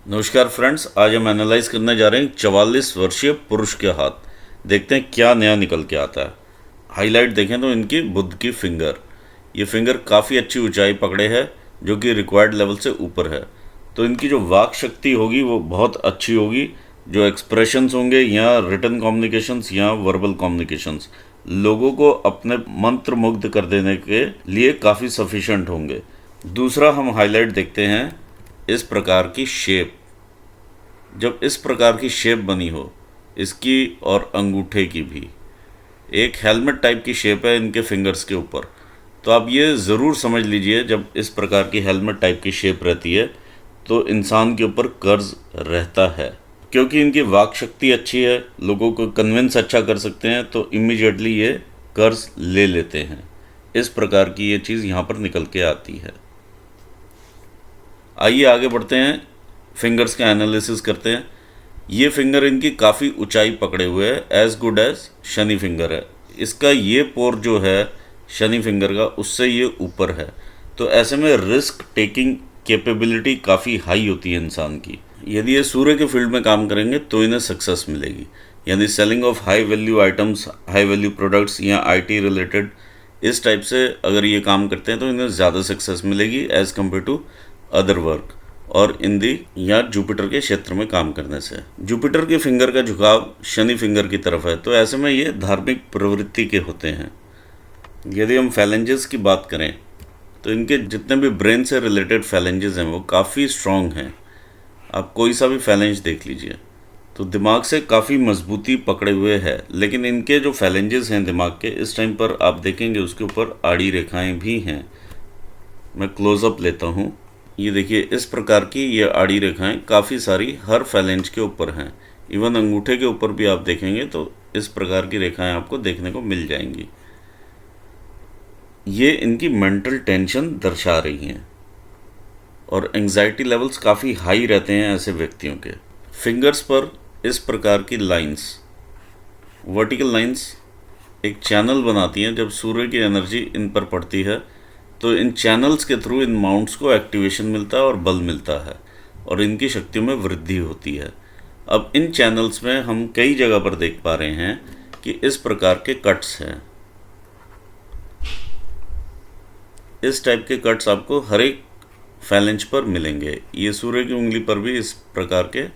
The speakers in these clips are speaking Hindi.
नमस्कार फ्रेंड्स, आज हम एनालाइज करने जा रहे हैं 44 वर्षीय पुरुष के हाथ। देखते हैं क्या नया निकल के आता है। हाईलाइट देखें तो इनकी बुध की फिंगर, ये फिंगर काफ़ी अच्छी ऊंचाई पकड़े है जो कि रिक्वायर्ड लेवल से ऊपर है। तो इनकी जो वाक शक्ति होगी वो बहुत अच्छी होगी। जो एक्सप्रेशंस होंगे या रिटन कम्युनिकेशंस या वर्बल कम्युनिकेशंस लोगों को अपने मंत्र मुग्ध कर देने के लिए काफ़ी सफिशेंट होंगे। दूसरा हम हाईलाइट देखते हैं इस प्रकार की शेप। जब इस प्रकार की शेप बनी हो इसकी और अंगूठे की भी, एक हेलमेट टाइप की शेप है इनके फिंगर्स के ऊपर, तो आप ये ज़रूर समझ लीजिए जब इस प्रकार की हेलमेट टाइप की शेप रहती है तो इंसान के ऊपर कर्ज रहता है। क्योंकि इनकी वाक शक्ति अच्छी है, लोगों को कन्विंस अच्छा कर सकते हैं, तो इमीडिएटली ये कर्ज ले लेते हैं। इस प्रकार की ये चीज़ यहाँ पर निकल के आती है। आइए आगे बढ़ते हैं, फिंगर्स का एनालिसिस करते हैं। ये फिंगर इनकी काफ़ी ऊंचाई पकड़े हुए है, as good as Shani finger है। इसका ये पोर जो है शनि फिंगर का उससे ये ऊपर है, तो ऐसे में रिस्क टेकिंग कैपेबिलिटी काफ़ी हाई होती है इंसान की। यदि ये सूर्य के फील्ड में काम करेंगे तो इन्हें सक्सेस मिलेगी, यानी selling of high value items, high value products या आईटी रिलेटेड इस टाइप से अगर ये काम करते हैं तो इन्हें ज़्यादा सक्सेस मिलेगी as compared to other work. और इन दी या जुपिटर के क्षेत्र में काम करने से जुपिटर के फिंगर का झुकाव शनि फिंगर की तरफ है, तो ऐसे में ये धार्मिक प्रवृत्ति के होते हैं। यदि हम फैलेंजेस की बात करें तो इनके जितने भी ब्रेन से रिलेटेड फैलेंजेस हैं वो काफ़ी स्ट्रॉन्ग हैं। आप कोई सा भी फैलेंज देख लीजिए तो दिमाग से काफ़ी मजबूती पकड़े हुए है, लेकिन इनके जो फैलेंजेस हैं दिमाग के इस टाइम पर आप देखेंगे उसके ऊपर आड़ी रेखाएं भी हैं। मैं क्लोजअप लेता हूँ, ये देखिए इस प्रकार की ये आड़ी रेखाएं काफ़ी सारी हर फैलेंज के ऊपर हैं। इवन अंगूठे के ऊपर भी आप देखेंगे तो इस प्रकार की रेखाएं आपको देखने को मिल जाएंगी। ये इनकी मेंटल टेंशन दर्शा रही हैं और एंजाइटी लेवल्स काफ़ी हाई रहते हैं ऐसे व्यक्तियों के। फिंगर्स पर इस प्रकार की लाइंस, वर्टिकल लाइंस एक चैनल बनाती हैं। जब सूर्य की एनर्जी इन पर पड़ती है तो इन चैनल्स के थ्रू इन माउंट्स को एक्टिवेशन मिलता है और बल मिलता है और इनकी शक्तियों में वृद्धि होती है। अब इन चैनल्स में हम कई जगह पर देख पा रहे हैं कि इस प्रकार के कट्स हैं। इस टाइप के कट्स आपको हर एक फैलेंज पर मिलेंगे। ये सूर्य की उंगली पर भी इस प्रकार के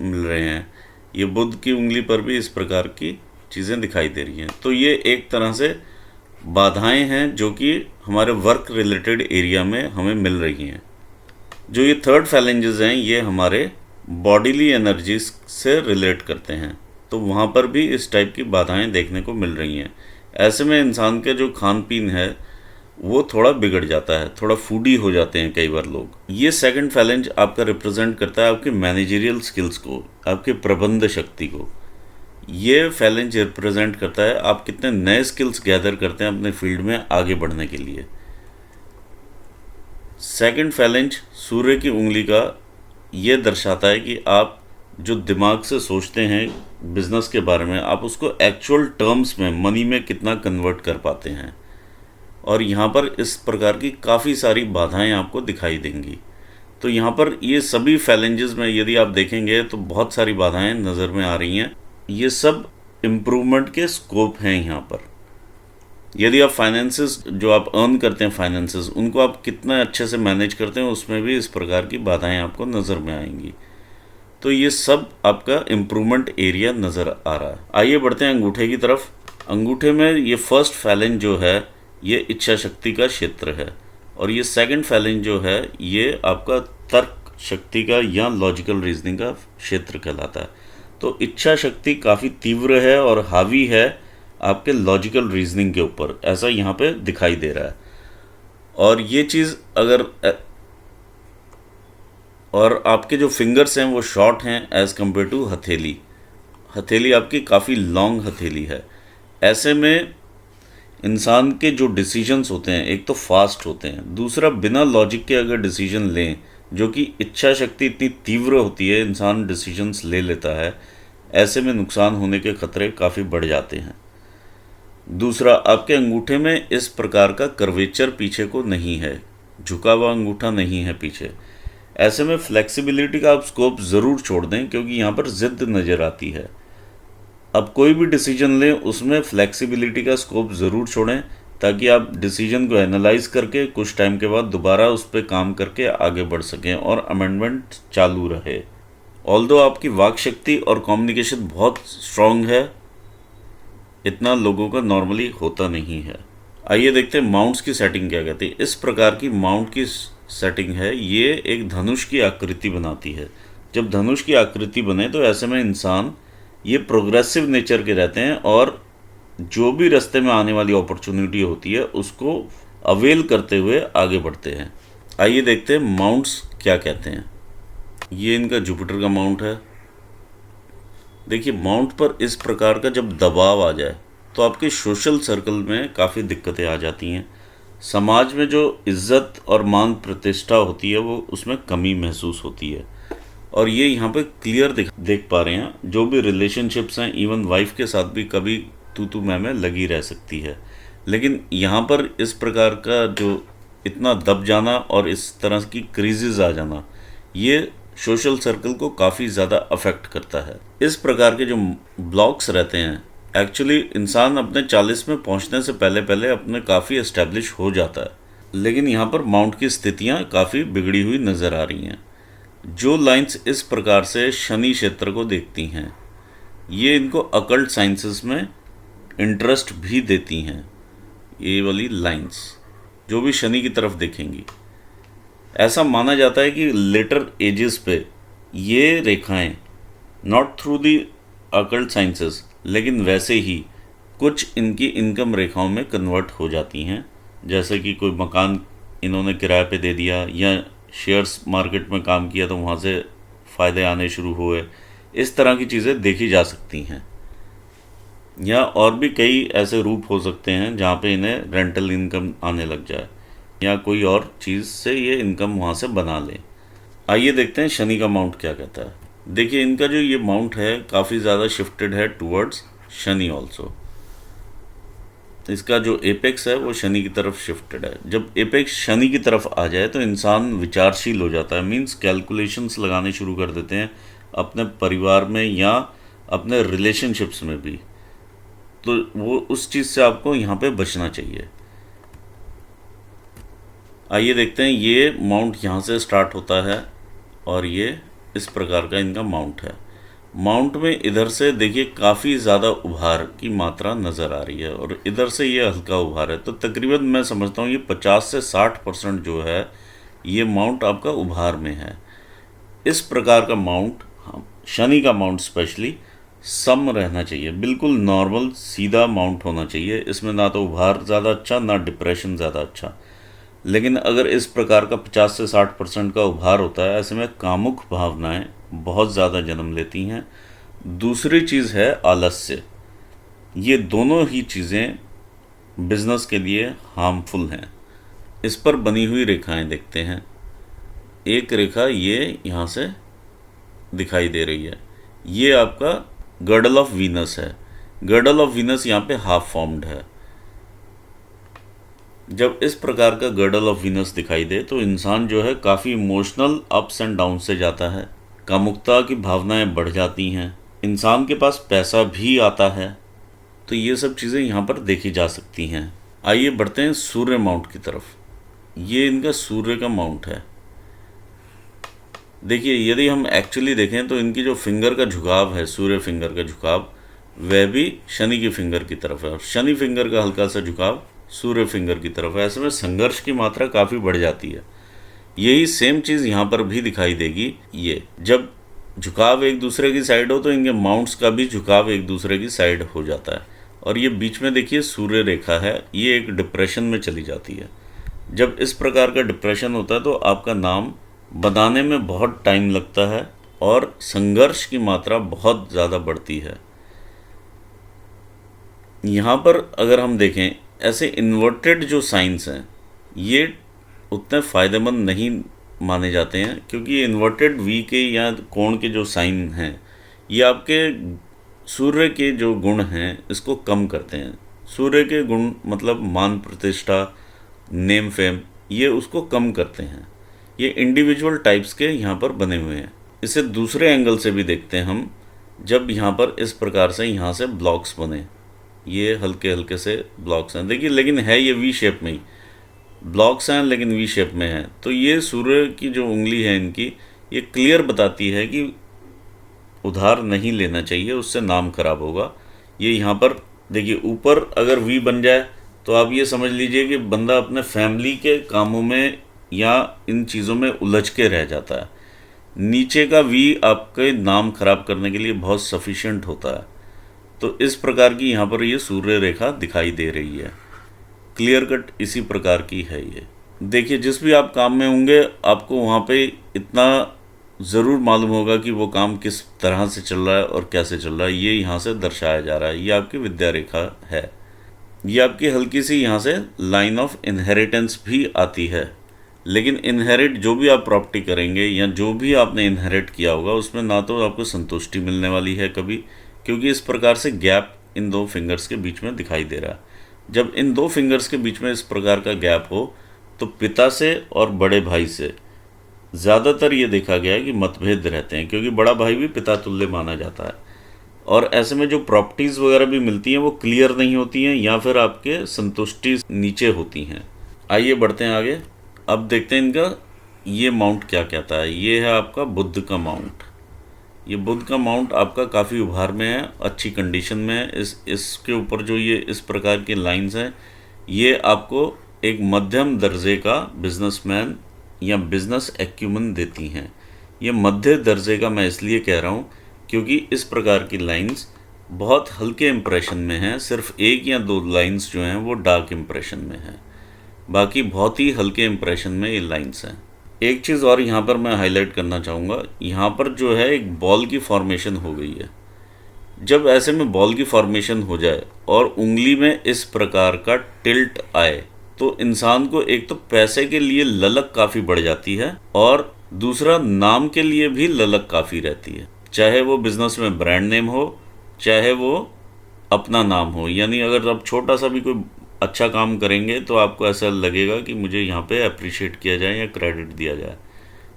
मिल रहे हैं, ये बुध की उंगली पर भी इस प्रकार की चीज़ें दिखाई दे रही हैं। तो ये एक तरह से बाधाएं हैं जो कि हमारे वर्क रिलेटेड एरिया में हमें मिल रही हैं। जो ये थर्ड फैलेंजेस हैं ये हमारे बॉडीली एनर्जीज से रिलेट करते हैं, तो वहाँ पर भी इस टाइप की बाधाएं देखने को मिल रही हैं। ऐसे में इंसान के जो खान पीन है वो थोड़ा बिगड़ जाता है, थोड़ा फूडी हो जाते हैं कई बार लोग। ये सेकंड फैलेंज आपका रिप्रेजेंट करता है आपके मैनेजरियल स्किल्स को, आपके प्रबंध शक्ति को। ये फैलेंज रिप्रेजेंट करता है आप कितने नए स्किल्स गैदर करते हैं अपने फील्ड में आगे बढ़ने के लिए। सेकंड फैलेंज सूर्य की उंगली का ये दर्शाता है कि आप जो दिमाग से सोचते हैं बिजनेस के बारे में, आप उसको एक्चुअल टर्म्स में मनी में कितना कन्वर्ट कर पाते हैं। और यहाँ पर इस प्रकार की काफ़ी सारी बाधाएं आपको दिखाई देंगी। तो यहाँ पर ये सभी फैलेंजेस में यदि आप देखेंगे तो बहुत सारी बाधाएं नज़र में आ रही हैं। ये सब इम्प्रूवमेंट के स्कोप हैं यहाँ पर। यदि आप फाइनेंसेस जो आप अर्न करते हैं फाइनेंसेस उनको आप कितना अच्छे से मैनेज करते हैं उसमें भी इस प्रकार की बाधाएं आपको नज़र में आएंगी। तो ये सब आपका इम्प्रूवमेंट एरिया नज़र आ रहा है। आइए बढ़ते हैं अंगूठे की तरफ। अंगूठे में ये फर्स्ट फैलेंज जो है ये इच्छा शक्ति का क्षेत्र है और ये सेकंड फैलेंज जो है ये आपका तर्क शक्ति का या लॉजिकल रीजनिंग का क्षेत्र कहलाता है। तो इच्छा शक्ति काफ़ी तीव्र है और हावी है आपके लॉजिकल रीजनिंग के ऊपर, ऐसा यहाँ पे दिखाई दे रहा है। और ये चीज़ अगर और आपके जो फिंगर्स हैं वो शॉर्ट हैं एज़ कम्पेयर टू हथेली। हथेली आपकी काफ़ी लॉन्ग हथेली है। ऐसे में इंसान के जो डिसीजंस होते हैं एक तो फास्ट होते हैं, दूसरा बिना लॉजिक के अगर डिसीजन लें, जो कि इच्छा शक्ति इतनी तीव्र होती है इंसान डिसीजंस ले लेता है, ऐसे में नुकसान होने के खतरे काफ़ी बढ़ जाते हैं। दूसरा, आपके अंगूठे में इस प्रकार का कर्वेचर पीछे को नहीं है, झुका हुआ अंगूठा नहीं है पीछे। ऐसे में फ्लेक्सिबिलिटी का आप स्कोप ज़रूर छोड़ दें, क्योंकि यहाँ पर ज़िद नज़र आती है। अब कोई भी डिसीजन लें उसमें फ्लेक्सिबिलिटी का स्कोप ज़रूर छोड़ें, ताकि आप डिसीजन को एनालाइज करके कुछ टाइम के बाद दोबारा उस पर काम करके आगे बढ़ सकें और अमेंडमेंट चालू रहे। ऑल्दो आपकी वाक शक्ति और कम्युनिकेशन बहुत स्ट्रॉन्ग है, इतना लोगों का नॉर्मली होता नहीं है। आइए देखते हैं माउंट्स की सेटिंग क्या कहती है। इस प्रकार की माउंट की सेटिंग है, ये एक धनुष की आकृति बनाती है। जब धनुष की आकृति बने तो ऐसे में इंसान ये प्रोग्रेसिव नेचर के रहते हैं और जो भी रास्ते में आने वाली अपॉर्चुनिटी होती है उसको अवेल करते हुए आगे बढ़ते हैं। आइए देखते हैं माउंट्स क्या कहते हैं। ये इनका जुपिटर का माउंट है। देखिए, माउंट पर इस प्रकार का जब दबाव आ जाए तो आपके सोशल सर्कल में काफ़ी दिक्कतें आ जाती हैं। समाज में जो इज्जत और मान प्रतिष्ठा होती है वो उसमें कमी महसूस होती है, और ये यहाँ पे क्लियर देख पा रहे हैं। जो भी रिलेशनशिप्स हैं, इवन वाइफ के साथ भी कभी तू मैं लगी रह सकती है। लेकिन यहाँ पर इस प्रकार का जो इतना दब जाना और इस तरह की क्रीजेज आ जाना, ये सोशल सर्कल को काफ़ी ज़्यादा अफेक्ट करता है। इस प्रकार के जो ब्लॉक्स रहते हैं, एक्चुअली इंसान अपने 40 में पहुंचने से पहले पहले अपने काफ़ी एस्टेब्लिश हो जाता है, लेकिन यहाँ पर माउंट की स्थितियाँ काफ़ी बिगड़ी हुई नज़र आ रही हैं। जो लाइंस इस प्रकार से शनि क्षेत्र को देखती हैं, ये इनको अकल्ट साइंसेस में इंटरेस्ट भी देती हैं। ये वाली लाइंस जो भी शनि की तरफ देखेंगी, ऐसा माना जाता है कि लेटर एजेस पे ये रेखाएं not through the occult sciences, लेकिन वैसे ही कुछ इनकी इनकम रेखाओं में कन्वर्ट हो जाती हैं। जैसे कि कोई मकान इन्होंने किराए पे दे दिया या शेयर्स मार्केट में काम किया तो वहाँ से फ़ायदे आने शुरू हुए। इस तरह की चीज़ें देखी जा सकती हैं, या और भी कई ऐसे रूप हो सकते हैं जहाँ पे इन्हें रेंटल इनकम आने लग जाए या कोई और चीज़ से ये इनकम वहाँ से बना ले। आइए देखते हैं शनि का माउंट क्या कहता है। देखिए, इनका जो ये माउंट है काफ़ी ज़्यादा शिफ्टेड है टूवर्ड्स शनि ऑल्सो। इसका जो एपेक्स है वो शनि की तरफ शिफ्टेड है। जब एपेक्स शनि की तरफ आ जाए तो इंसान विचारशील हो जाता है, मीन्स कैलकुलेशंस लगाने शुरू कर देते हैं अपने परिवार में या अपने रिलेशनशिप्स में भी। तो वो उस चीज़ से आपको यहाँ पे बचना चाहिए। आइए देखते हैं, ये माउंट यहाँ से स्टार्ट होता है और ये इस प्रकार का इनका माउंट है। माउंट में इधर से देखिए काफ़ी ज़्यादा उभार की मात्रा नज़र आ रही है और इधर से ये हल्का उभार है। तो तकरीबन मैं समझता हूँ ये 50 से 60% जो है ये माउंट आपका उभार में है। इस प्रकार का माउंट, शनि का माउंट स्पेशली, सम रहना चाहिए, बिल्कुल नॉर्मल सीधा माउंट होना चाहिए। इसमें ना तो उभार ज़्यादा अच्छा ना डिप्रेशन ज़्यादा अच्छा। लेकिन अगर इस प्रकार का 50 से 60% का उभार होता है, ऐसे में कामुक भावनाएं बहुत ज़्यादा जन्म लेती हैं। दूसरी चीज़ है आलस्य। ये दोनों ही चीज़ें बिजनेस के लिए हार्मफुल हैं। इस पर बनी हुई रेखाएं देखते हैं। एक रेखा ये यहाँ से दिखाई दे रही है, ये आपका गर्डल ऑफ वीनस है। गर्डल ऑफ वीनस यहाँ पे हाफ फॉर्म्ड है। जब इस प्रकार का गर्डल ऑफ वीनस दिखाई दे तो इंसान जो है काफ़ी इमोशनल अप्स एंड डाउन से जाता है, कामुकता की भावनाएं बढ़ जाती हैं, इंसान के पास पैसा भी आता है। तो ये सब चीज़ें यहाँ पर देखी जा सकती हैं। आइए बढ़ते हैं सूर्य माउंट की तरफ। ये इनका सूर्य का माउंट है। देखिए, यदि हम एक्चुअली देखें तो इनकी जो फिंगर का झुकाव है, सूर्य फिंगर का झुकाव, वह भी शनि की फिंगर की तरफ है और शनि फिंगर का हल्का सा झुकाव सूर्य फिंगर की तरफ है। ऐसे में संघर्ष की मात्रा काफ़ी बढ़ जाती है। यही सेम चीज़ यहाँ पर भी दिखाई देगी। ये जब झुकाव एक दूसरे की साइड हो तो इनके माउंट्स का भी झुकाव एक दूसरे की साइड हो जाता है। और ये बीच में देखिए सूर्य रेखा है, ये एक डिप्रेशन में चली जाती है। जब इस प्रकार का डिप्रेशन होता है तो आपका नाम बनाने में बहुत टाइम लगता है और संघर्ष की मात्रा बहुत ज़्यादा बढ़ती है। यहाँ पर अगर हम देखें, ऐसे इन्वर्टेड जो साइंस हैं ये उतने फ़ायदेमंद नहीं माने जाते हैं, क्योंकि ये इन्वर्टेड वी के या कोण के जो साइन हैं ये आपके सूर्य के जो गुण हैं इसको कम करते हैं। सूर्य के गुण मतलब मान प्रतिष्ठा, नेम फेम, ये उसको कम करते हैं। ये इंडिविजुअल टाइप्स के यहाँ पर बने हुए हैं। इसे दूसरे एंगल से भी देखते हैं हम, जब यहाँ पर इस प्रकार से यहाँ से ब्लॉक्स बने, ये हल्के हल्के से ब्लॉक्स हैं, देखिए, लेकिन है ये वी शेप में ही ब्लॉक्स हैं, लेकिन वी शेप में है। तो ये सूर्य की जो उंगली है इनकी, ये क्लियर बताती है कि उधार नहीं लेना चाहिए, उससे नाम खराब होगा। ये यहाँ पर देखिए, ऊपर अगर वी बन जाए तो आप ये समझ लीजिए कि बंदा अपने फैमिली के कामों में या इन चीज़ों में उलझ के रह जाता है। नीचे का वी आपके नाम खराब करने के लिए बहुत सफिशिएंट होता है। तो इस प्रकार की यहाँ पर ये सूर्य रेखा दिखाई दे रही है, क्लियर कट इसी प्रकार की है ये। देखिए, जिस भी आप काम में होंगे आपको वहाँ पे इतना ज़रूर मालूम होगा कि वो काम किस तरह से चल रहा है और कैसे चल रहा है, ये यहाँ से दर्शाया जा रहा है। ये आपकी विद्या रेखा है। ये आपकी हल्की सी यहाँ से लाइन ऑफ इनहेरिटेंस भी आती है, लेकिन इनहेरिट जो भी आप प्रॉपर्टी करेंगे या जो भी आपने इनहेरिट किया होगा उसमें ना तो आपको संतुष्टि मिलने वाली है कभी, क्योंकि इस प्रकार से गैप इन दो फिंगर्स के बीच में दिखाई दे रहा है। जब इन दो फिंगर्स के बीच में इस प्रकार का गैप हो तो पिता से और बड़े भाई से ज़्यादातर ये देखा गया है कि मतभेद रहते हैं, क्योंकि बड़ा भाई भी पिता तुल्य माना जाता है। और ऐसे में जो प्रॉपर्टीज़ वगैरह भी मिलती हैं वो क्लियर नहीं होती हैं या फिर आपके संतुष्टि नीचे होती हैं। आइए बढ़ते हैं आगे। अब देखते हैं इनका ये माउंट क्या कहता है। ये है आपका बुध का माउंट। ये बुध का माउंट आपका काफ़ी उभार में है, अच्छी कंडीशन में है। इसके ऊपर जो ये इस प्रकार के लाइंस हैं, ये आपको एक मध्यम दर्जे का बिजनेसमैन या बिजनेस एक्यूमन देती हैं। ये मध्य दर्जे का मैं इसलिए कह रहा हूँ क्योंकि इस प्रकार की लाइंस बहुत हल्के इम्प्रेशन में हैं। सिर्फ एक या दो लाइंस जो हैं वो डार्क इम्प्रेशन में हैं, बाकी बहुत ही हल्के इम्प्रेशन में ये लाइंस हैं। एक चीज़ और यहाँ पर मैं हाईलाइट करना चाहूँगा, यहाँ पर जो है एक बॉल की फॉर्मेशन हो गई है। जब ऐसे में बॉल की फॉर्मेशन हो जाए और उंगली में इस प्रकार का टिल्ट आए तो इंसान को एक तो पैसे के लिए ललक काफ़ी बढ़ जाती है और दूसरा नाम के लिए भी ललक काफ़ी रहती है, चाहे वो बिजनेस में ब्रांड नेम हो, चाहे वो अपना नाम हो। यानी अगर आप छोटा सा भी कोई अच्छा काम करेंगे तो आपको ऐसा लगेगा कि मुझे यहाँ पे अप्रिशिएट किया जाए या क्रेडिट दिया जाए।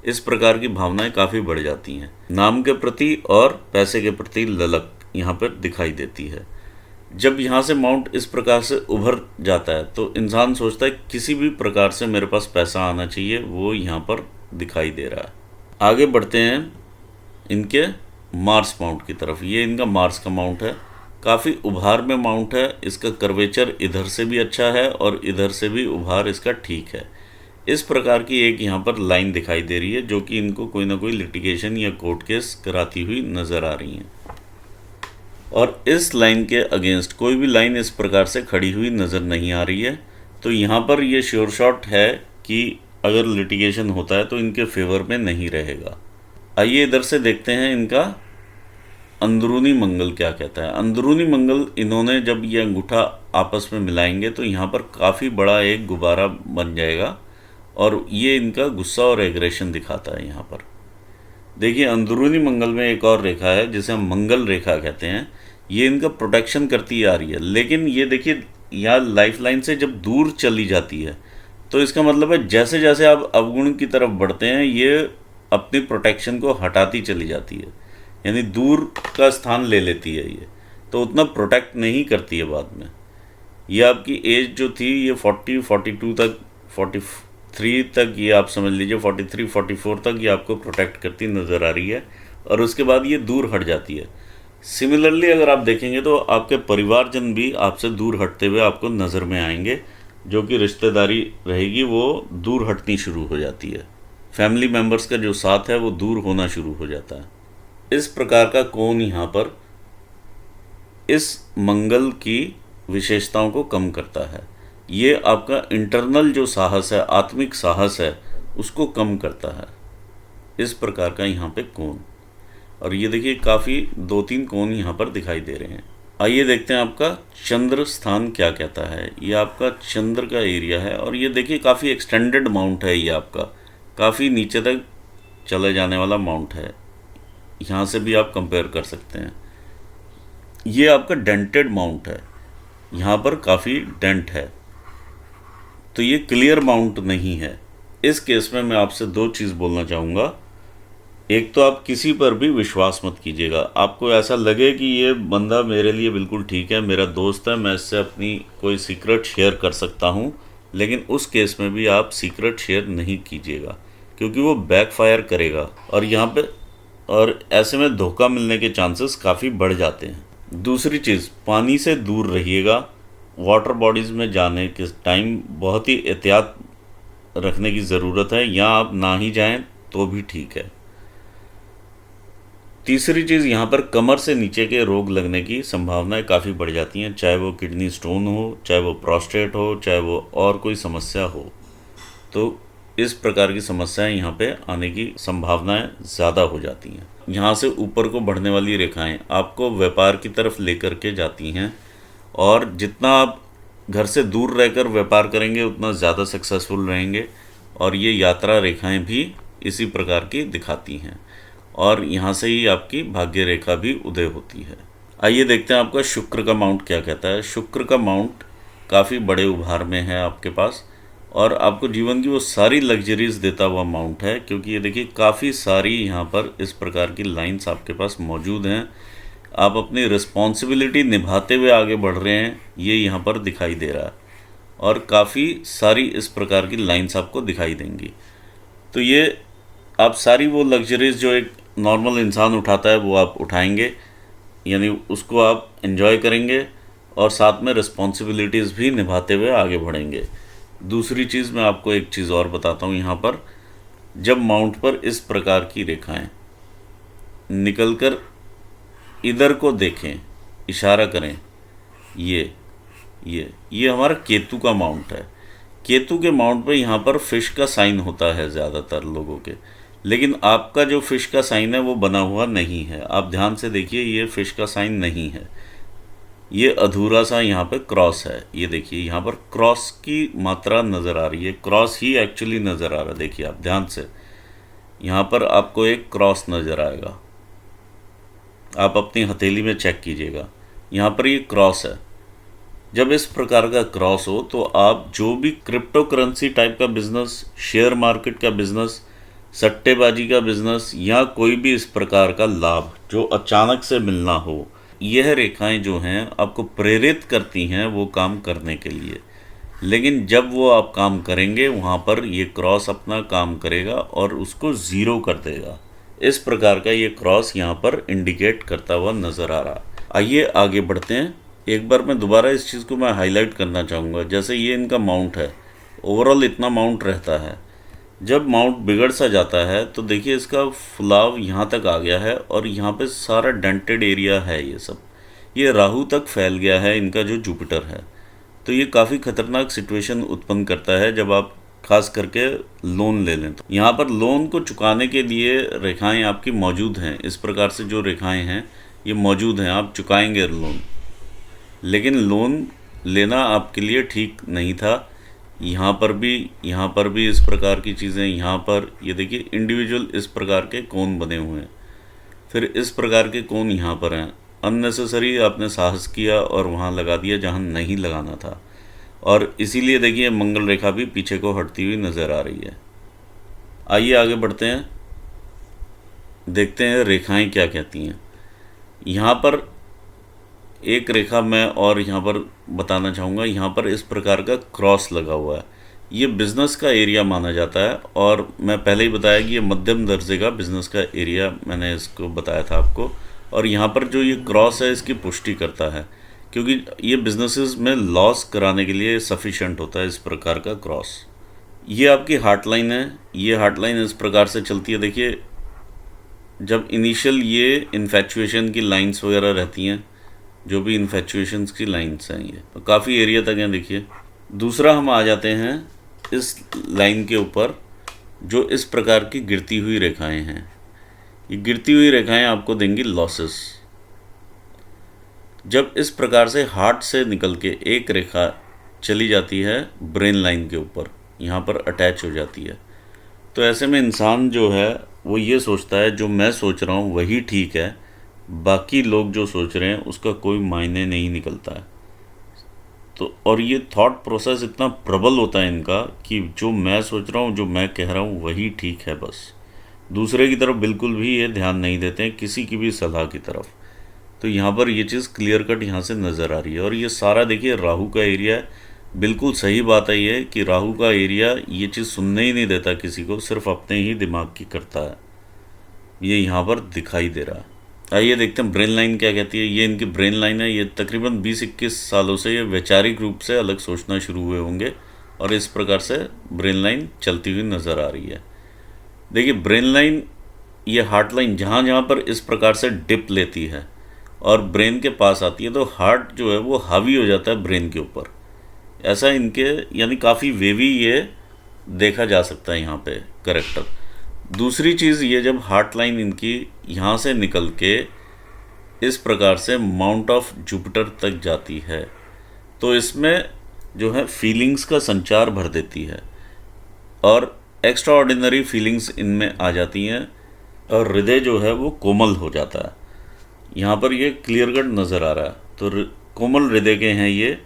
इस प्रकार की भावनाएं काफ़ी बढ़ जाती हैं। नाम के प्रति और पैसे के प्रति ललक यहाँ पर दिखाई देती है। जब यहाँ से माउंट इस प्रकार से उभर जाता है तो इंसान सोचता है किसी भी प्रकार से मेरे पास पैसा आना चाहिए, वो यहाँ पर दिखाई दे रहा है। आगे बढ़ते हैं इनके मार्स माउंट की तरफ। ये इनका मार्स का माउंट है, काफ़ी उभार में माउंट है। इसका कर्वेचर इधर से भी अच्छा है और इधर से भी उभार इसका ठीक है। इस प्रकार की एक यहाँ पर लाइन दिखाई दे रही है जो कि इनको कोई ना कोई लिटिगेशन या कोर्ट केस कराती हुई नज़र आ रही हैं। और इस लाइन के अगेंस्ट कोई भी लाइन इस प्रकार से खड़ी हुई नज़र नहीं आ रही है। तो यहाँ पर ये श्योर शॉट है कि अगर लिटिगेशन होता है तो इनके फेवर में नहीं रहेगा। आइए इधर से देखते हैं इनका अंदरूनी मंगल क्या कहता है। अंदरूनी मंगल इन्होंने जब ये अंगूठा आपस में मिलाएंगे तो यहाँ पर काफ़ी बड़ा एक गुब्बारा बन जाएगा और ये इनका गुस्सा और एग्रेशन दिखाता है। यहाँ पर देखिए, अंदरूनी मंगल में एक और रेखा है जिसे हम मंगल रेखा कहते हैं। ये इनका प्रोटेक्शन करती आ रही है, लेकिन ये देखिए यहाँ लाइफ लाइन से जब दूर चली जाती है तो इसका मतलब है जैसे जैसे आप अवगुण की तरफ बढ़ते हैं ये अपनी प्रोटेक्शन को हटाती चली जाती है, यानी दूर का स्थान ले लेती है ये, तो उतना प्रोटेक्ट नहीं करती है बाद में। ये आपकी एज जो थी ये 40, 42 तक, 43 तक, ये आप समझ लीजिए 43, 44 तक ये आपको प्रोटेक्ट करती नज़र आ रही है और उसके बाद ये दूर हट जाती है। सिमिलरली अगर आप देखेंगे तो आपके परिवारजन भी आपसे दूर हटते हुए आपको नज़र में आएंगे, जो कि रिश्तेदारी रहेगी वो दूर हटनी शुरू हो जाती है। फैमिली मेम्बर्स का जो साथ है वो दूर होना शुरू हो जाता है। इस प्रकार का कोण यहाँ पर इस मंगल की विशेषताओं को कम करता है। ये आपका इंटरनल जो साहस है, आत्मिक साहस है, उसको कम करता है। इस प्रकार का यहाँ पे कोण, और ये देखिए काफ़ी 2-3 कोण यहाँ पर दिखाई दे रहे हैं। आइए देखते हैं आपका चंद्र स्थान क्या कहता है। ये आपका चंद्र का एरिया है और ये देखिए काफ़ी एक्सटेंडेड माउंट है। ये आपका काफ़ी नीचे तक चले जाने वाला माउंट है। यहाँ से भी आप कंपेयर कर सकते हैं। ये आपका डेंटेड माउंट है, यहाँ पर काफ़ी डेंट है, तो ये क्लियर माउंट नहीं है। इस केस में मैं आपसे दो चीज़ बोलना चाहूँगा। एक तो आप किसी पर भी विश्वास मत कीजिएगा। आपको ऐसा लगे कि ये बंदा मेरे लिए बिल्कुल ठीक है, मेरा दोस्त है, मैं इससे अपनी कोई सीक्रेट शेयर कर सकता हूँ, लेकिन उस केस में भी आप सीक्रेट शेयर नहीं कीजिएगा, क्योंकि वो बैकफायर करेगा और यहाँ पे और ऐसे में धोखा मिलने के चांसेस काफ़ी बढ़ जाते हैं। दूसरी चीज़, पानी से दूर रहिएगा। वाटर बॉडीज़ में जाने के टाइम बहुत ही एहतियात रखने की ज़रूरत है, या आप ना ही जाएं तो भी ठीक है। तीसरी चीज़, यहाँ पर कमर से नीचे के रोग लगने की संभावनाएं काफ़ी बढ़ जाती हैं, चाहे वो किडनी स्टोन हो, चाहे वो प्रोस्टेट हो, चाहे वो और कोई समस्या हो। तो इस प्रकार की समस्याएं यहाँ पे आने की संभावनाएं ज़्यादा हो जाती हैं। यहाँ से ऊपर को बढ़ने वाली रेखाएं आपको व्यापार की तरफ लेकर के जाती हैं, और जितना आप घर से दूर रहकर व्यापार करेंगे उतना ज़्यादा सक्सेसफुल रहेंगे। और ये यात्रा रेखाएं भी इसी प्रकार की दिखाती हैं, और यहाँ से ही आपकी भाग्य रेखा भी उदय होती है। आइए देखते हैं आपका शुक्र का माउंट क्या कहता है। शुक्र का माउंट काफ़ी बड़े उभार में है आपके पास, और आपको जीवन की वो सारी लग्जरीज देता हुआ माउंट है, क्योंकि ये देखिए काफ़ी सारी यहाँ पर इस प्रकार की लाइंस आपके पास मौजूद हैं। आप अपनी रिस्पॉन्सिबिलिटी निभाते हुए आगे बढ़ रहे हैं, ये यहाँ पर दिखाई दे रहा है, और काफ़ी सारी इस प्रकार की लाइंस आपको दिखाई देंगी। तो ये आप सारी वो लग्जरीज जो एक नॉर्मल इंसान उठाता है वो आप उठाएंगे, यानी उसको आप एंजॉय करेंगे, और साथ में रिस्पॉन्सिबिलिटीज़ भी निभाते हुए आगे बढ़ेंगे। दूसरी चीज़, मैं आपको एक चीज़ और बताता हूँ। यहाँ पर जब माउंट पर इस प्रकार की रेखाएं निकलकर इधर को देखें, इशारा करें, ये हमारा केतु का माउंट है। केतु के माउंट पे यहाँ पर फिश का साइन होता है ज़्यादातर लोगों के, लेकिन आपका जो फिश का साइन है वो बना हुआ नहीं है। आप ध्यान से देखिए, ये फिश का साइन नहीं है, ये अधूरा सा यहाँ पे क्रॉस है। ये देखिए यहाँ पर क्रॉस की मात्रा नज़र आ रही है, क्रॉस ही एक्चुअली नज़र आ रहा है। देखिए आप ध्यान से, यहाँ पर आपको एक क्रॉस नज़र आएगा, आप अपनी हथेली में चेक कीजिएगा, यहाँ पर ये क्रॉस है। जब इस प्रकार का क्रॉस हो तो आप जो भी क्रिप्टो करेंसी टाइप का बिजनेस, शेयर मार्केट का बिजनेस, सट्टेबाजी का बिजनेस, या कोई भी इस प्रकार का लाभ जो अचानक से मिलना हो, यह रेखाएं जो हैं आपको प्रेरित करती हैं वो काम करने के लिए। लेकिन जब वो आप काम करेंगे, वहाँ पर ये क्रॉस अपना काम करेगा और उसको ज़ीरो कर देगा। इस प्रकार का ये क्रॉस यहाँ पर इंडिकेट करता हुआ नज़र आ रहा। आइए आगे बढ़ते हैं। एक बार मैं दोबारा इस चीज़ को मैं हाईलाइट करना चाहूँगा। जैसे ये इनका माउंट है, ओवरऑल इतना माउंट रहता है। जब माउंट बिगड़ सा जाता है तो देखिए इसका फुलाव यहाँ तक आ गया है, और यहाँ पे सारा डेंटेड एरिया है, ये सब ये राहु तक फैल गया है, इनका जो जुपिटर है। तो ये काफ़ी खतरनाक सिचुएशन उत्पन्न करता है जब आप खास करके लोन ले लें। तो यहाँ पर लोन को चुकाने के लिए रेखाएं आपकी मौजूद हैं। इस प्रकार से जो रेखाएं हैं ये मौजूद हैं, आप चुकाएंगे लोन, लेकिन लोन लेना आपके लिए ठीक नहीं था। यहाँ पर भी इस प्रकार की चीज़ें, यहाँ पर ये देखिए इंडिविजुअल इस प्रकार के कोण बने हुए हैं, फिर इस प्रकार के कोण यहाँ पर हैं। अननेसेसरी आपने साहस किया और वहाँ लगा दिया जहाँ नहीं लगाना था, और इसीलिए देखिए मंगल रेखा भी पीछे को हटती हुई नज़र आ रही है। आइए आगे बढ़ते हैं, देखते हैं रेखाएं क्या कहती हैं। यहाँ पर एक रेखा मैं और यहाँ पर बताना चाहूँगा। यहाँ पर इस प्रकार का क्रॉस लगा हुआ है, ये बिज़नेस का एरिया माना जाता है, और मैं पहले ही बताया कि ये मध्यम दर्जे का बिज़नेस का एरिया मैंने इसको बताया था आपको। और यहाँ पर जो ये क्रॉस है इसकी पुष्टि करता है, क्योंकि ये बिजनेसेस में लॉस कराने के लिए सफिशेंट होता है इस प्रकार का क्रॉस। ये आपकी हार्ट लाइन है, ये हार्ट लाइन इस प्रकार से चलती है। देखिए जब इनिशियल ये इन्फेचुएशन की लाइंस वगैरह रहती हैं, जो भी इन्फेचुएशंस की लाइंस हैं, ये तो काफ़ी एरिया तक हैं। देखिए दूसरा हम आ जाते हैं इस लाइन के ऊपर, जो इस प्रकार की गिरती हुई रेखाएं हैं। ये गिरती हुई रेखाएं आपको देंगी लॉसेस। जब इस प्रकार से हार्ट से निकल के एक रेखा चली जाती है ब्रेन लाइन के ऊपर, यहाँ पर अटैच हो जाती है, तो ऐसे में इंसान जो है वो ये सोचता है जो मैं सोच रहा हूँ वही ठीक है, बाकी लोग जो सोच रहे हैं उसका कोई मायने नहीं निकलता है। तो और ये थॉट प्रोसेस इतना प्रबल होता है इनका कि जो मैं सोच रहा हूँ, जो मैं कह रहा हूँ वही ठीक है बस। दूसरे की तरफ बिल्कुल भी ये ध्यान नहीं देते हैं, किसी की भी सलाह की तरफ। तो यहाँ पर ये चीज़ क्लियर कट यहाँ से नज़र आ रही है। और ये सारा देखिए राहु का एरिया है। बिल्कुल सही बात है ये कि राहु का एरिया ये चीज़ सुनने ही नहीं देता किसी को, सिर्फ अपने ही दिमाग की करता है। ये यहाँ पर दिखाई दे रहा है। आइए देखते हैं ब्रेन लाइन क्या कहती है। ये इनकी ब्रेन लाइन है। ये तकरीबन 20-21 सालों से ये वैचारिक रूप से अलग सोचना शुरू हुए होंगे और इस प्रकार से ब्रेन लाइन चलती हुई नज़र आ रही है। देखिए ब्रेन लाइन, ये हार्ट लाइन जहाँ जहाँ पर इस प्रकार से डिप लेती है और ब्रेन के पास आती है तो हार्ट जो है वो हावी हो जाता है ब्रेन के ऊपर। ऐसा इनके यानी काफ़ी वेवी ये देखा जा सकता है यहाँ पे करेक्टर। दूसरी चीज़, ये जब हार्ट लाइन इनकी यहाँ से निकल के इस प्रकार से माउंट ऑफ जुपिटर तक जाती है तो इसमें जो है फीलिंग्स का संचार भर देती है और एक्स्ट्रा ऑर्डिनरी फीलिंग्स इनमें आ जाती हैं और हृदय जो है वो कोमल हो जाता है। यहाँ पर ये क्लियर कट नज़र आ रहा है। तो कोमल हृदय के हैं ये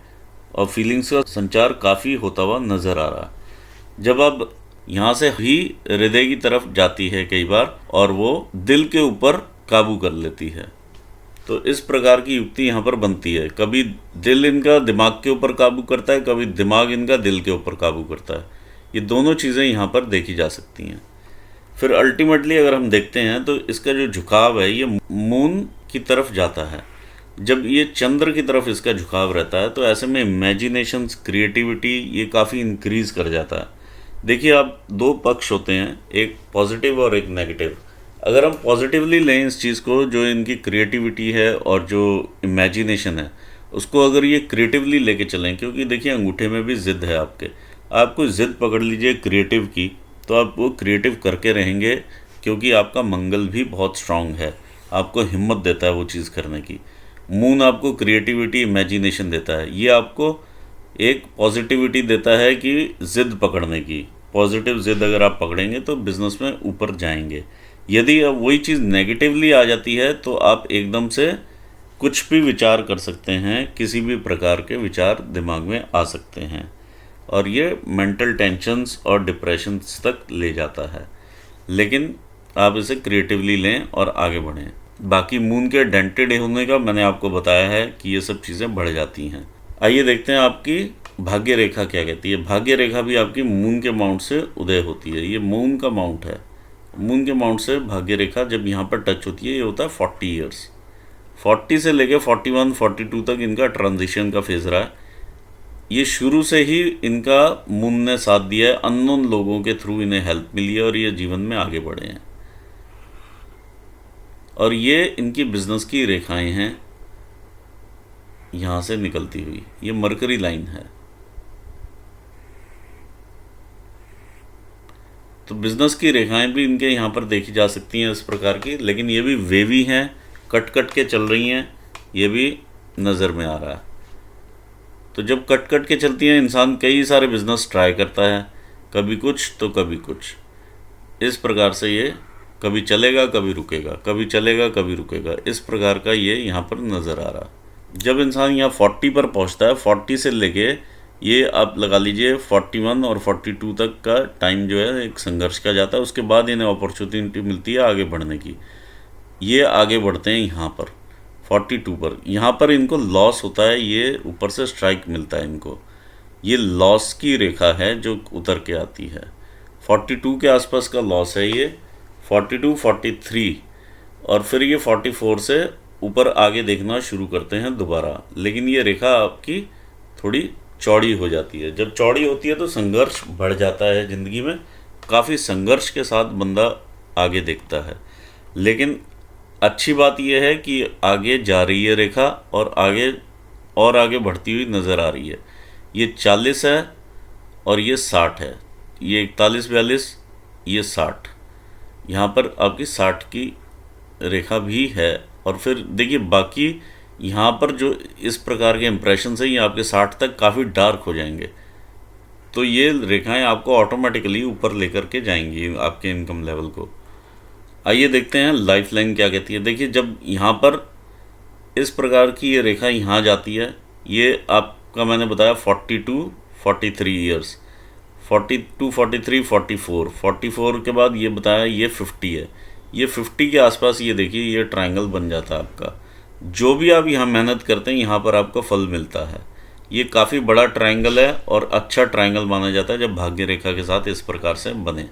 और फीलिंग्स का संचार काफ़ी होता हुआ नज़र आ रहा है। जब अब यहाँ से ही हृदय की तरफ जाती है कई बार और वो दिल के ऊपर काबू कर लेती है। तो इस प्रकार की युक्ति यहाँ पर बनती है। कभी दिल इनका दिमाग के ऊपर काबू करता है, कभी दिमाग इनका दिल के ऊपर काबू करता है। ये दोनों चीज़ें यहाँ पर देखी जा सकती हैं। फिर अल्टीमेटली अगर हम देखते हैं तो इसका जो झुकाव है ये मून की तरफ जाता है। जब ये चंद्र की तरफ इसका झुकाव रहता है तो ऐसे में इमेजिनेशंस, क्रिएटिविटी ये काफ़ी इंक्रीज कर जाता है। देखिए आप दो पक्ष होते हैं, एक पॉजिटिव और एक नेगेटिव। अगर हम पॉजिटिवली लें इस चीज़ को, जो इनकी क्रिएटिविटी है और जो इमेजिनेशन है उसको अगर ये क्रिएटिवली लेके चलें, क्योंकि देखिए अंगूठे में भी ज़िद है आपके, आप कोई ज़िद पकड़ लीजिए क्रिएटिव की तो आप वो क्रिएटिव करके रहेंगे क्योंकि आपका मंगल भी बहुत स्ट्रांग है, आपको हिम्मत देता है वो चीज़ करने की। मून आपको क्रिएटिविटी, इमेजिनेशन देता है। ये आपको एक पॉजिटिविटी देता है कि ज़िद पकड़ने की। पॉजिटिव ज़िद अगर आप पकड़ेंगे तो बिज़नेस में ऊपर जाएंगे। यदि अब वही चीज़ नेगेटिवली आ जाती है तो आप एकदम से कुछ भी विचार कर सकते हैं, किसी भी प्रकार के विचार दिमाग में आ सकते हैं और ये मेंटल टेंशन्स और डिप्रेशंस तक ले जाता है। लेकिन आप इसे क्रिएटिवली लें और आगे बढ़ें। बाकी मून के डेंटेड होने का मैंने आपको बताया है कि ये सब चीज़ें बढ़ जाती हैं। आइए देखते हैं आपकी भाग्य रेखा क्या कहती है। भाग्य रेखा भी आपकी मून के माउंट से उदय होती है। ये मून का माउंट है। मून के माउंट से भाग्य रेखा जब यहाँ पर टच होती है ये होता है 40 ईयर्स। 40 से लेके 41-42 तक इनका ट्रांजिशन का फेज रहा है। ये शुरू से ही इनका मून ने साथ दिया है, अननोन लोगों के थ्रू इन्हें हेल्प मिली है और ये जीवन में आगे बढ़े हैं। और ये इनकी बिजनेस की रेखाएं हैं यहाँ से निकलती हुई। ये मरकरी लाइन है। तो बिजनेस की रेखाएं भी इनके यहाँ पर देखी जा सकती हैं इस प्रकार की, लेकिन ये भी वेवी हैं, कट कट के चल रही हैं, ये भी नज़र में आ रहा है। तो जब कट कट के चलती हैं इंसान कई सारे बिजनेस ट्राई करता है, कभी कुछ तो कभी कुछ। इस प्रकार से ये कभी चलेगा कभी रुकेगा, कभी चलेगा कभी रुकेगा, इस प्रकार का ये यहाँ पर नज़र आ रहा। जब इंसान यहाँ 40 पर पहुँचता है, 40 से लेके ये आप लगा लीजिए 41 और 42 तक का टाइम जो है एक संघर्ष का जाता है। उसके बाद इन्हें अपॉर्चुनिटी मिलती है आगे बढ़ने की। ये आगे बढ़ते हैं यहाँ पर 42 पर। यहाँ पर इनको लॉस होता है, ये ऊपर से स्ट्राइक मिलता है इनको। ये लॉस की रेखा है जो उतर के आती है। 42 के आसपास का लॉस है ये, 42, 43 और फिर ये 44 से ऊपर आगे देखना शुरू करते हैं दोबारा। लेकिन ये रेखा आपकी थोड़ी चौड़ी हो जाती है। जब चौड़ी होती है तो संघर्ष बढ़ जाता है ज़िंदगी में, काफ़ी संघर्ष के साथ बंदा आगे देखता है। लेकिन अच्छी बात यह है कि आगे जा रही है रेखा और आगे बढ़ती हुई नज़र आ रही है। ये 40 है और ये 60 है, ये 41-42, ये 60। यहाँ पर आपकी 60 की रेखा भी है। और फिर देखिए बाकी यहाँ पर जो इस प्रकार के इंप्रेशन है ये आपके 60 तक काफ़ी डार्क हो जाएंगे। तो ये रेखाएं आपको ऑटोमेटिकली ऊपर लेकर के जाएंगी आपके इनकम लेवल को। आइए देखते हैं लाइफ लाइन क्या कहती है। देखिए जब यहाँ पर इस प्रकार की ये रेखा यहाँ जाती है, ये आप आपका मैंने बताया 42-43 ईयर्स, 42-43-44, 44 के बाद ये बताया ये 50 है। ये 50 के आसपास ये देखिए ये ट्रायंगल बन जाता है आपका। जो भी आप यहाँ मेहनत करते हैं यहाँ पर आपको फल मिलता है। ये काफ़ी बड़ा ट्रायंगल है और अच्छा ट्रायंगल माना जाता है जब भाग्य रेखा के साथ इस प्रकार से बने।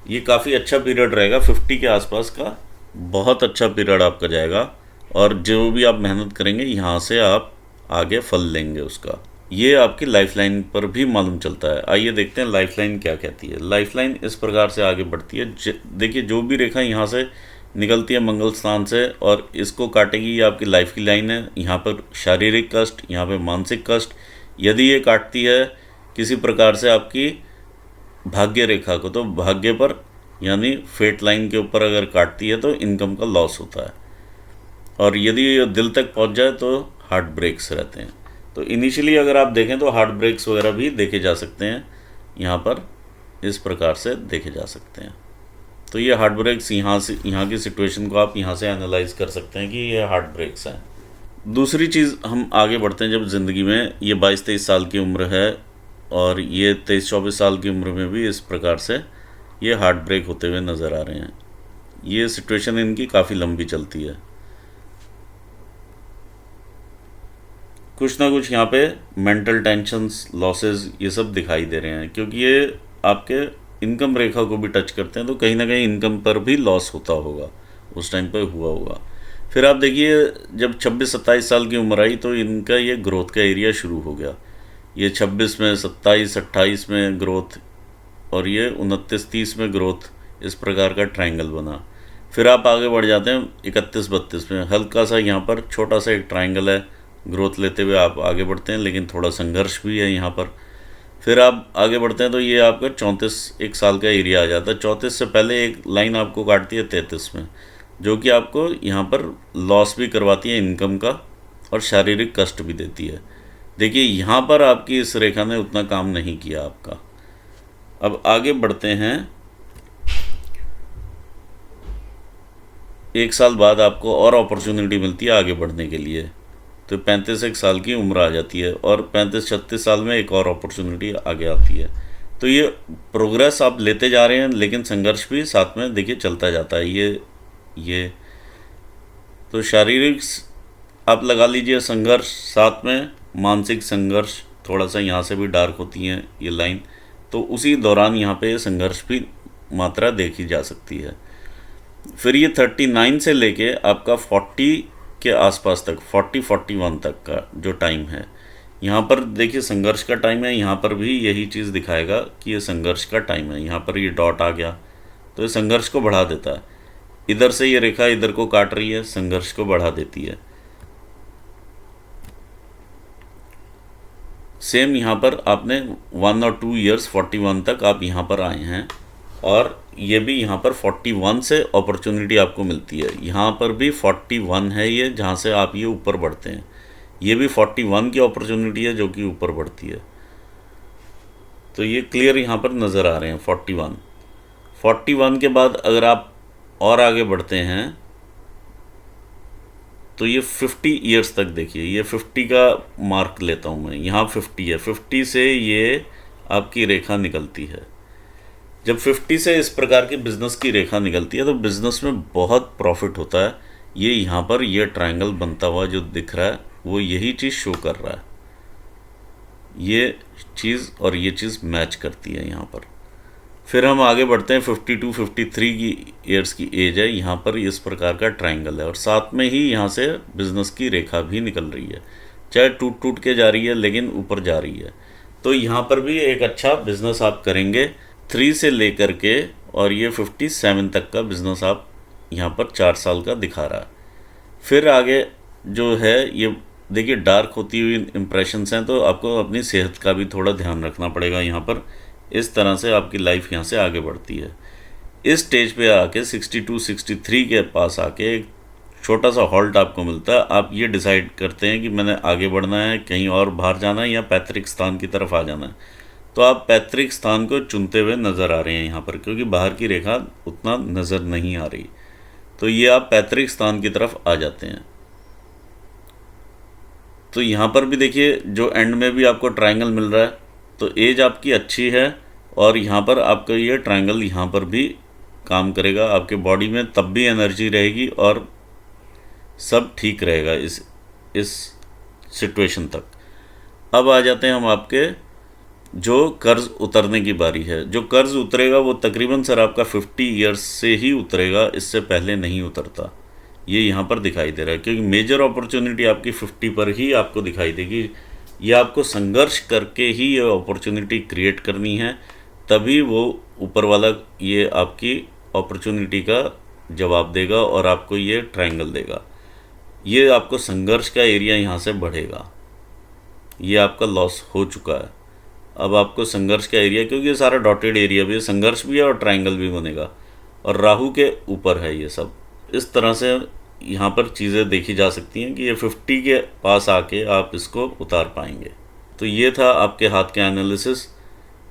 ये काफ़ी अच्छा पीरियड रहेगा 50 के आसपास का, बहुत अच्छा पीरियड आपका जाएगा और जो भी आप मेहनत करेंगे यहाँ से आप आगे फल लेंगे उसका। ये आपकी लाइफलाइन पर भी मालूम चलता है। आइए देखते हैं लाइफलाइन क्या कहती है। लाइफलाइन इस प्रकार से आगे बढ़ती है। देखिए जो भी रेखा यहाँ से निकलती है मंगल स्थान से और इसको काटेगी, ये आपकी लाइफ की लाइन है। यहाँ पर शारीरिक कष्ट, यहाँ पे मानसिक कष्ट, यदि ये काटती है किसी प्रकार से आपकी भाग्य रेखा को, तो भाग्य पर यानी फेट लाइन के ऊपर अगर काटती है तो इनकम का लॉस होता है। और यदि ये दिल तक पहुंच जाए तो हार्ट ब्रेक्स रहते हैं। तो इनिशियली अगर आप देखें तो हार्ट ब्रेक्स वगैरह भी देखे जा सकते हैं, यहाँ पर इस प्रकार से देखे जा सकते हैं। तो ये हार्ट ब्रेक्स यहाँ से, यहाँ की सिचुएशन को आप यहाँ से एनालाइज कर सकते हैं कि ये हार्ट ब्रेक्स हैं। दूसरी चीज़ हम आगे बढ़ते हैं, जब ज़िंदगी में ये 22-23 साल की उम्र है और ये 23-24 साल की उम्र में भी इस प्रकार से ये हार्ट ब्रेक होते हुए नज़र आ रहे हैं। ये सिचुएशन इनकी काफ़ी लंबी चलती है। कुछ ना कुछ यहाँ पे मेंटल टेंशन्स, लॉसेस ये सब दिखाई दे रहे हैं, क्योंकि ये आपके इनकम रेखा को भी टच करते हैं। तो कहीं ना कहीं इनकम पर भी लॉस होता होगा, उस टाइम पर हुआ होगा। फिर आप देखिए जब 26-27 साल की उम्र आई तो इनका ये ग्रोथ का एरिया शुरू हो गया। ये 26 में, 27-28 में ग्रोथ और ये 29-30 में ग्रोथ, इस प्रकार का ट्रायंगल बना। फिर आप आगे बढ़ जाते हैं 31-32 में, हल्का सा यहाँ पर छोटा सा एक ट्रायंगल है। ग्रोथ लेते हुए आप आगे बढ़ते हैं, लेकिन थोड़ा संघर्ष भी है यहाँ पर। फिर आप आगे बढ़ते हैं तो ये आपका 34 साल का एरिया आ जाता है। 34 से पहले एक लाइन आपको काटती है 33 में, जो कि आपको यहाँ पर लॉस भी करवाती है इनकम का और शारीरिक कष्ट भी देती है। देखिए यहाँ पर आपकी इस रेखा ने उतना काम नहीं किया आपका। अब आगे बढ़ते हैं, 1 साल बाद आपको और अपॉर्चुनिटी मिलती है आगे बढ़ने के लिए। तो 35 साल की उम्र आ जाती है और 35-36 साल में एक और अपॉर्चुनिटी आगे आती है। तो ये प्रोग्रेस आप लेते जा रहे हैं, लेकिन संघर्ष भी साथ में देखिए चलता जाता है। ये तो शारीरिक आप लगा लीजिए संघर्ष, साथ में मानसिक संघर्ष, थोड़ा सा यहाँ से भी डार्क होती हैं ये लाइन। तो उसी दौरान यहाँ पे संघर्ष भी मात्रा देखी जा सकती है। फिर ये 39 से लेके आपका 40 के आसपास तक, 40-41 तक का जो टाइम है, यहाँ पर देखिए संघर्ष का टाइम है। यहाँ पर भी यही चीज़ दिखाएगा कि ये संघर्ष का टाइम है। यहाँ पर ये डॉट आ गया तो ये संघर्ष को बढ़ा देता है। इधर से ये रेखा इधर को काट रही है, संघर्ष को बढ़ा देती है। सेम यहाँ पर आपने 1 और 2 ईयर्स 41 तक आप यहाँ पर आए हैं और ये भी यहाँ पर 41 से अपॉर्चुनिटी आपको मिलती है। यहाँ पर भी 41 है ये, जहाँ से आप ये ऊपर बढ़ते हैं। ये भी 41 की अपॉर्चुनिटी है जो कि ऊपर बढ़ती है। तो ये क्लियर यहाँ पर नज़र आ रहे हैं 41 के बाद अगर आप और आगे बढ़ते हैं तो ये 50 ईयर्स तक देखिए, ये 50 का मार्क लेता हूँ मैं, यहाँ 50 है। 50 से ये आपकी रेखा निकलती है। जब 50 से इस प्रकार की बिज़नेस की रेखा निकलती है तो बिज़नेस में बहुत प्रॉफिट होता है। ये यहाँ पर ये ट्रायंगल बनता हुआ जो दिख रहा है वो यही चीज़ शो कर रहा है। ये चीज़ और ये चीज़ मैच करती है यहाँ पर। फिर हम आगे बढ़ते हैं, 52-53 की ईयर्स की एज है। यहाँ पर इस प्रकार का ट्रायंगल है और साथ में ही यहाँ से बिज़नेस की रेखा भी निकल रही है, चाहे टूट टूट के जा रही है लेकिन ऊपर जा रही है। तो यहाँ पर भी एक अच्छा बिज़नेस आप करेंगे 3 से लेकर के, और ये 57 तक का बिज़नेस आप यहाँ पर 4 साल का दिखा रहा है। फिर आगे जो है ये देखिए डार्क होती हुई इम्प्रेशंस हैं, तो आपको अपनी सेहत का भी थोड़ा ध्यान रखना पड़ेगा यहाँ पर। इस तरह से आपकी लाइफ यहाँ से आगे बढ़ती है। इस स्टेज पे आके 62-63 के पास आके एक छोटा सा हॉल्ट आपको मिलता है। आप ये डिसाइड करते हैं कि मैंने आगे बढ़ना है, कहीं और बाहर जाना है या पैतृक स्थान की तरफ आ जाना है। तो आप पैतृक स्थान को चुनते हुए नज़र आ रहे हैं यहाँ पर, क्योंकि बाहर की रेखा उतना नज़र नहीं आ रही। तो ये आप पैतृक स्थान की तरफ आ जाते हैं। तो यहाँ पर भी देखिए जो एंड में भी आपको ट्रायंगल मिल रहा है, तो एज आपकी अच्छी है और यहाँ पर आपका ये ट्रायंगल यहाँ पर भी काम करेगा आपके बॉडी में, तब भी एनर्जी रहेगी और सब ठीक रहेगा इस सिचुएशन तक। अब आ जाते हैं हम आपके जो कर्ज उतरने की बारी है। जो कर्ज उतरेगा वो तकरीबन सर आपका 50 ईयर्स से ही उतरेगा, इससे पहले नहीं उतरता। ये यहाँ पर दिखाई दे रहा है क्योंकि मेजर अपॉर्चुनिटी आपकी 50 पर ही आपको दिखाई देगी। ये आपको संघर्ष करके ही ये अपॉर्चुनिटी क्रिएट करनी है, तभी वो ऊपर वाला ये आपकी अपॉर्चुनिटी का जवाब देगा और आपको ये ट्रायंगल देगा। ये आपको संघर्ष का एरिया यहाँ से बढ़ेगा। ये आपका लॉस हो चुका है, अब आपको संघर्ष का एरिया, क्योंकि ये सारा डॉटेड एरिया भी है, संघर्ष भी है और ट्रायंगल भी बनेगा और राहु के ऊपर है ये सब। इस तरह से यहाँ पर चीज़ें देखी जा सकती हैं कि ये 50 के पास आके आप इसको उतार पाएंगे। तो ये था आपके हाथ के एनालिसिस।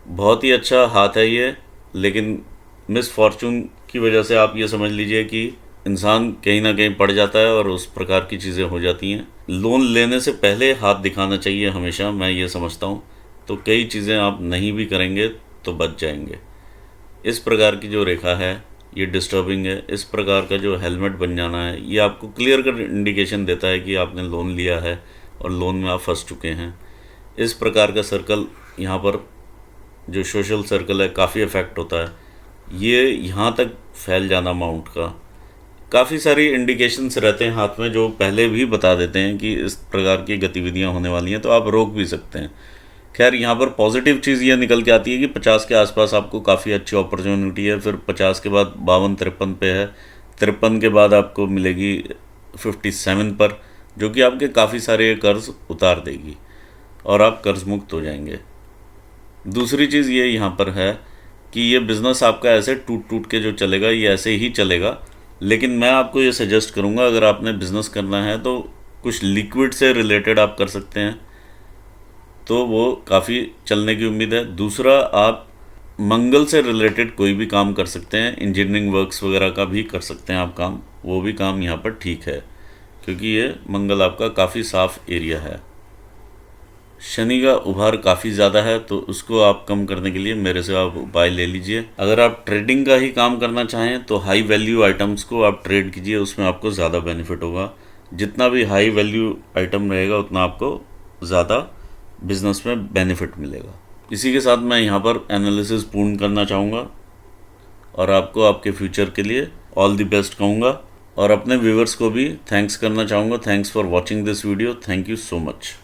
बहुत ही अच्छा हाथ है ये, लेकिन मिस फॉर्चून की वजह से आप ये समझ लीजिए कि इंसान कहीं ना कहीं पड़ जाता है और उस प्रकार की चीज़ें हो जाती हैं। लोन लेने से पहले हाथ दिखाना चाहिए हमेशा, मैं ये समझता हूँ। तो कई चीज़ें आप नहीं भी करेंगे तो बच जाएंगे। इस प्रकार की जो रेखा है ये डिस्टर्बिंग है। इस प्रकार का जो हेलमेट बन जाना है ये आपको क्लियर कट इंडिकेशन देता है कि आपने लोन लिया है और लोन में आप फंस चुके हैं। इस प्रकार का सर्कल यहाँ पर जो सोशल सर्कल है काफ़ी इफ़ेक्ट होता है। ये यहाँ तक फैल जाना माउंट का, काफ़ी सारी इंडिकेशंस रहते हैं हाथ में जो पहले भी बता देते हैं कि इस प्रकार की गतिविधियाँ होने वाली हैं, तो आप रोक भी सकते हैं। खैर यहाँ पर पॉजिटिव चीज़ ये निकल के आती है कि 50 के आसपास आपको काफ़ी अच्छी अपॉर्चुनिटी है। फिर 50 के बाद 52-53 पे है, 53 के बाद आपको मिलेगी 57 पर, जो कि आपके काफ़ी सारे कर्ज उतार देगी और आप कर्ज मुक्त हो जाएंगे। दूसरी चीज़ ये यहाँ पर है कि ये बिज़नेस आपका ऐसे टूट टूट के जो चलेगा ये ऐसे ही चलेगा, लेकिन मैं आपको ये सजेस्ट करूँगा अगर आपने बिज़नेस करना है तो कुछ लिक्विड से रिलेटेड आप कर सकते हैं, तो वो काफ़ी चलने की उम्मीद है। दूसरा, आप मंगल से रिलेटेड कोई भी काम कर सकते हैं, इंजीनियरिंग वर्क्स वगैरह का भी कर सकते हैं आप काम, वो भी काम यहाँ पर ठीक है क्योंकि ये मंगल आपका काफ़ी साफ एरिया है। शनि का उभार काफ़ी ज़्यादा है, तो उसको आप कम करने के लिए मेरे से आप उपाय ले लीजिए। अगर आप ट्रेडिंग का ही काम करना चाहें तो हाई वैल्यू आइटम्स को आप ट्रेड कीजिए, उसमें आपको ज़्यादा बेनिफिट होगा। जितना भी हाई वैल्यू आइटम रहेगा उतना आपको ज़्यादा बिजनेस में बेनिफिट मिलेगा। इसी के साथ मैं यहाँ पर एनालिसिस पूर्ण करना चाहूँगा और आपको आपके फ्यूचर के लिए ऑल द बेस्ट कहूँगा और अपने व्यूवर्स को भी थैंक्स करना चाहूँगा। Thanks for watching this video. Thank you so much.